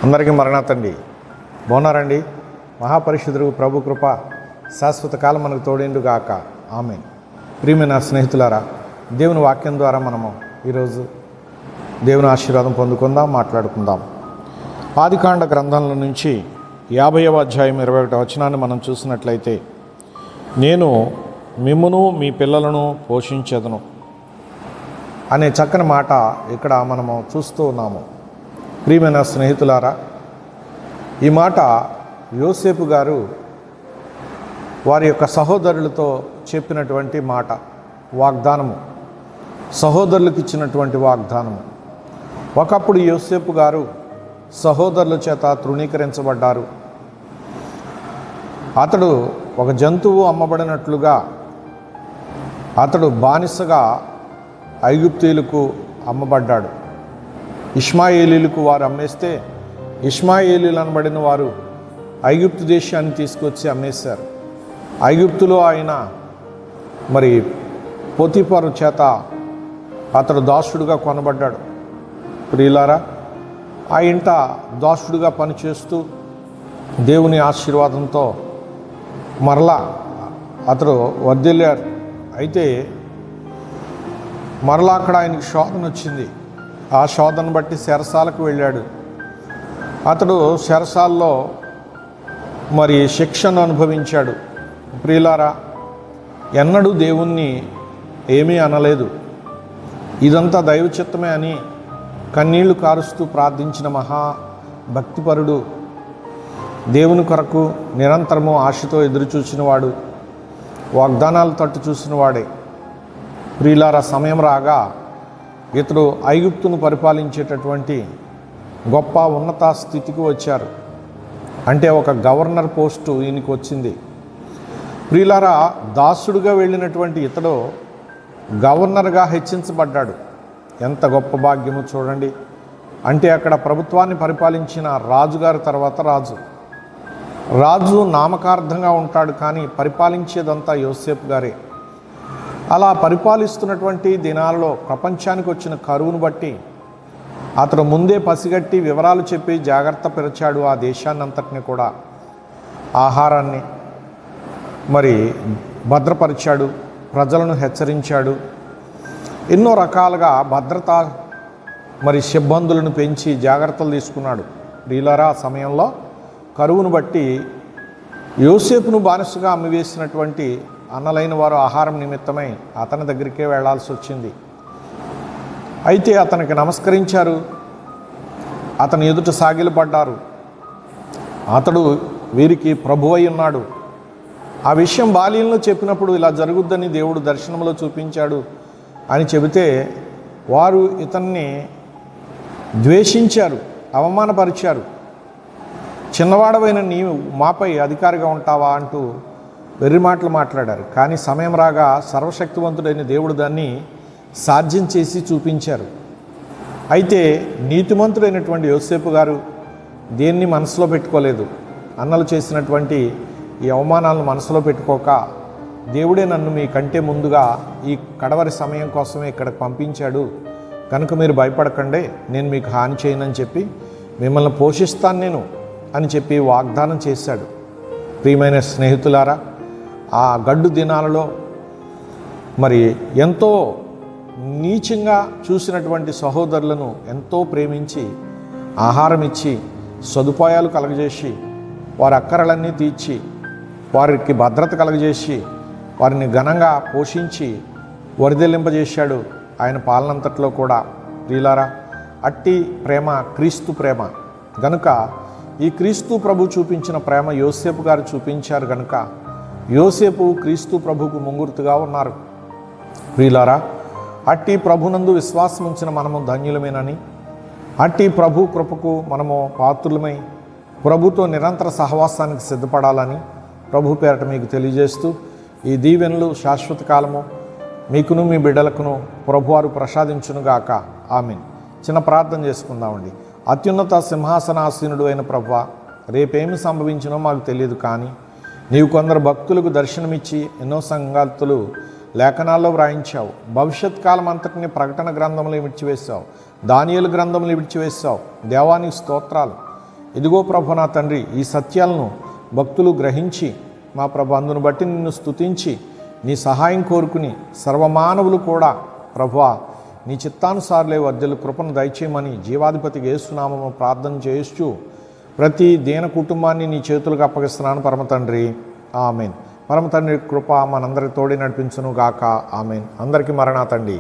అందరికీ మరణాతండి. బాగున్నారండి? మహాపరిశుద్ధుడు ప్రభు కృప శాశ్వత కాలం మనకు తోడేండు గాక. ఆమేన్. ప్రియమైన స్నేహితులారా, దేవుని వాక్యం ద్వారా మనము ఈరోజు దేవుని ఆశీర్వాదం పొందుకుందాం, మాట్లాడుకుందాం. ఆదికాండ గ్రంథంలో నుంచి 50వ అధ్యాయం 21వ వచనాన్ని మనం చూసినట్లయితే, నేను మిమ్మును మీ పిల్లలను పోషించెదను అనే చక్కని మాట ఇక్కడ మనము చూస్తూ ఉన్నాము. ప్రియమైన స్నేహితులారా, ఈ మాట యోసేపు గారు వారి యొక్క సహోదరులతో చెప్పినటువంటి మాట, వాగ్దానము, సహోదరులకు ఇచ్చినటువంటి వాగ్దానము. ఒకప్పుడు యోసేపు గారు సహోదరుల చేత తృణీకరించబడ్డారు. అతడు ఒక జంతువు అమ్మబడినట్లుగా అతడు బానిసగా ఐగుప్తీయులకు అమ్మబడ్డాడు. ఇష్మాయేలీలకు వారు అమ్మేస్తే ఇష్మాయేలీలు అనబడిన వారు ఐగుప్తు దేశాన్ని తీసుకొచ్చి అమ్మేశారు. ఐగుప్తులో ఆయన మరి పోతీఫరు చేత అతడు దాసుడుగా కొనబడ్డాడు. ప్రియులారా, ఆ ఇంట దాసుడుగా పనిచేస్తూ దేవుని ఆశీర్వాదంతో మరలా అతడు వర్ధిల్లారు. అయితే మరలా అక్కడ ఆయనకి శోధన వచ్చింది. ఆ శోధన బట్టి చెరసాలకు వెళ్ళాడు. అతడు చెరసాల్లో మరి శిక్షను అనుభవించాడు. ప్రియులారా, ఎన్నడూ దేవుణ్ణి ఏమీ అనలేదు. ఇదంతా దైవ చిత్తమే అని కన్నీళ్లు కారుస్తూ ప్రార్థించిన మహాభక్తిపరుడు, దేవుని కొరకు నిరంతరము ఆశతో ఎదురు చూసినవాడు, వాగ్దానాలు తట్టు చూసిన వాడే. ప్రియులారా, సమయం రాగా ఇతడు ఐగుప్తును పరిపాలించేటటువంటి గొప్ప ఉన్నత స్థితికి వచ్చారు. అంటే ఒక గవర్నర్ పోస్టు ఈయనకి వచ్చింది. ప్రియులారా, దాసుడుగా వెళ్ళినటువంటి ఇతడు గవర్నర్గా హెచ్చించబడ్డాడు. ఎంత గొప్ప భాగ్యము చూడండి. అంటే అక్కడ ప్రభుత్వాన్ని పరిపాలించిన రాజుగారి తర్వాత రాజు నామకార్థంగా ఉంటాడు, కానీ పరిపాలించేదంతా యోసేపు గారే. అలా పరిపాలిస్తున్నటువంటి దినాల్లో ప్రపంచానికి వచ్చిన కరువును బట్టి అతడు ముందే పసిగట్టి వివరాలు చెప్పి జాగ్రత్త పరిచాడు. ఆ దేశాన్ని అంతటిని కూడా ఆహారాన్ని మరి భద్రపరిచాడు, ప్రజలను హెచ్చరించాడు. ఎన్నో రకాలుగా భద్రతా మరి సిబ్బందులను పెంచి జాగ్రత్తలు తీసుకున్నాడు. ప్రియులారా, ఆ సమయంలో కరువును బట్టి యోసేపును బానిసగా అమ్మివేసినటువంటి అన్నలైన వారు ఆహారం నిమిత్తమై అతని దగ్గరికే వెళ్లాల్సి వచ్చింది. అయితే అతనికి నమస్కరించారు, అతని ఎదుట సాగిలపడ్డారు. అతడు వీరికి ప్రభువై ఉన్నాడు. ఆ విషయం బాల్యంలో చెప్పినప్పుడు ఇలా జరుగుద్దని దేవుడు దర్శనంలో చూపించాడు అని చెబితే వారు ఇతన్ని ద్వేషించారు, అవమానపరిచారు. చిన్నవాడవైన నీవు మాపై అధికారిగా ఉంటావా అంటూ వెర్రి మాటలు మాట్లాడారు. కానీ సమయం రాగా సర్వశక్తివంతుడైన దేవుడు దాన్ని సాధ్యం చేసి చూపించారు. అయితే నీతిమంతుడైనటువంటి యోసేపు గారు దేన్ని మనసులో పెట్టుకోలేదు. అన్నలు చేసినటువంటి ఈ అవమానాలను మనసులో పెట్టుకోక, దేవుడే నన్ను మీ కంటే ముందుగా ఈ కడవరి సమయం కోసమే ఇక్కడికి పంపించాడు, కనుక మీరు భయపడకండి, నేను మీకు హాని చేయనని చెప్పి మిమ్మల్ని పోషిస్తాను నేను అని చెప్పి వాగ్దానం చేశాడు. ప్రియమైన స్నేహితులారా, ఆ గడ్డు దినాలలో మరి ఎంతో నీచంగా చూసినటువంటి సహోదరులను ఎంతో ప్రేమించి ఆహారం ఇచ్చి సదుపాయాలు కలగజేసి వారి అక్కరలన్నీ తీర్చి వారికి భద్రత కలగజేసి వారిని ఘనంగా పోషించి వరిదెల్లింపజేశాడు ఆయన పాలనంతట్లో కూడా. ప్రియులారా, అట్టి ప్రేమ క్రీస్తు ప్రేమ గనుక ఈ క్రీస్తు ప్రభు చూపించిన ప్రేమ యోసేపు గారు చూపించారు గనుక యోసేపు క్రీస్తు ప్రభుకు ముంగుర్తుగా ఉన్నారు. ప్రియులారా, అట్టి ప్రభునందు విశ్వాసం ఉంచిన మనము ధన్యులమేనని, అట్టి ప్రభు కృపకు మనము పాత్రులమై ప్రభుతో నిరంతర సహవాసానికి సిద్ధపడాలని ప్రభు పేరట మీకు తెలియజేస్తూ, ఈ దీవెనలు శాశ్వత కాలము మీకును మీ బిడ్డలకును ప్రభువారు ప్రసాదించునుగాక. ఆమేన్. చిన్న ప్రార్థన చేసుకుందామండి. అత్యున్నత సింహాసనాసీనుడు అయిన ప్రభువా, రేపేమి సంభవించినో మాకు తెలియదు, కానీ నీవు కొందరు భక్తులకు దర్శనమిచ్చి ఎన్నో సంగతులు లేఖనాల్లో వ్రాయించావు. భవిష్యత్ కాలం అంతటిని ప్రకటన గ్రంథంలో విడిచివేశావు, దానియేలు గ్రంథంలో విడిచివేశావు. దేవానికి స్తోత్రాలు. ఇదిగో ప్రభు నా తండ్రి, ఈ సత్యాలను భక్తులు గ్రహించి మా ప్రభు అందును బట్టి నిన్ను స్తుతించి నీ సహాయం కోరుకుని సర్వమానవులు కూడా ప్రభువా నీ చిత్తానుసారులే వర్ధలు కృపను దయచేయమని జీవాధిపతికి యేసునామము ప్రార్థన చేస్తూ ప్రతి దీన కుటుంబాన్ని నీ చేతులకు అప్పగిస్తున్నాను పరమ తండ్రి. ఆమెన్. పరమ తండ్రి కృప మనందరి తోడి నడిపించును గాక. ఆమెన్. అందరికీ మరణాతండి.